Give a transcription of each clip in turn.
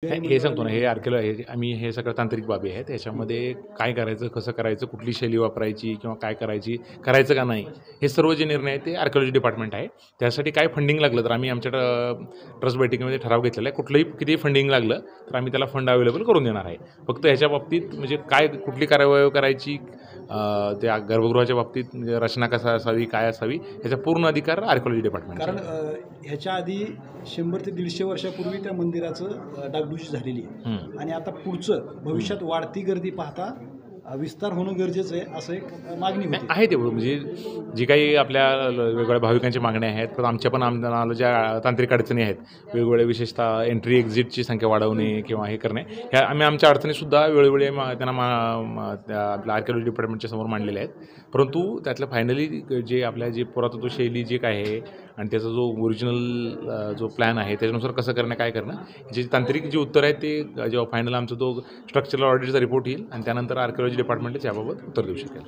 हे सांगतो ना, हे आम्ही हे सगळं तांत्रिक बाबी आहेत. याच्यामध्ये काय करायचं, कसं करायचं, कुठली शैली वापरायची किंवा काय करायची, करायचं का नाही, हे सर्व जे निर्णय आहेत ते आर्किओलॉजी डिपार्टमेंट आहे. त्यासाठी काय फंडिंग लागलं तर आम्ही आमच्या ट्रस्ट बैठकीमध्ये ठराव घेतलेला आहे. कुठलंही कितीही फंडिंग लागलं तर आम्ही त्याला फंड अवेलेबल करून देणार आहे. फक्त ह्याच्या बाबतीत म्हणजे काय कुठली कार्यवाही करायची, त्या गर्भगृहाच्या बाबतीत म्हणजे रचना कसा असावी, काय असावी, याचा पूर्ण अधिकार आर्किओलॉजी डिपार्टमेंट. कारण ह्याच्या आधी 100 ते 150 वर्षापूर्वी त्या मंदिराचं डागडुजी झालेली आहे आणि आता पुढचं भविष्यात वाढती गर्दी पाहता विस्तार होणं गरजेचं आहे असं एक मागणी होती. आहे तेवढं म्हणजे जी काही आपल्या वेगवेगळ्या भाविकांच्या मागण्या आहेत, तर आमच्या पण आम्हाला ज्या तांत्रिक अडचणी आहेत, वेगवेगळ्या विशेषतः एंट्री एक्झिटची संख्या वाढवणे किंवा हे करणे, ह्या आम्ही आमच्या अडचणीसुद्धा वेळोवेळी त्यांना आपल्या आर्किओलॉजी डिपार्टमेंटच्या समोर मांडलेल्या आहेत. परंतु त्यातलं फायनली जे आपल्या जी पुरातत्व शैली जे काय आहे आणि त्याचा जो ओरिजिनल जो प्लॅन आहे त्याच्यानुसार कसं करणं, काय करणं, जे तांत्रिक जे उत्तर आहे ते जेव्हा फायनल आमचा तो स्ट्रक्चरल ऑडिटचा रिपोर्ट येईल आणि त्यानंतर आर्किओलॉजी डिपार्टमेंटच याबाबत उत्तर देऊ शकेल.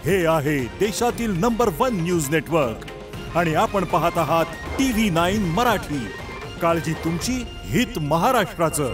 हे आहे देशातील नंबर 1 न्यूज नेटवर्क आणि आपण पाहत आहात TV9 मराठी. काळजी तुमची, हित महाराष्ट्राचं.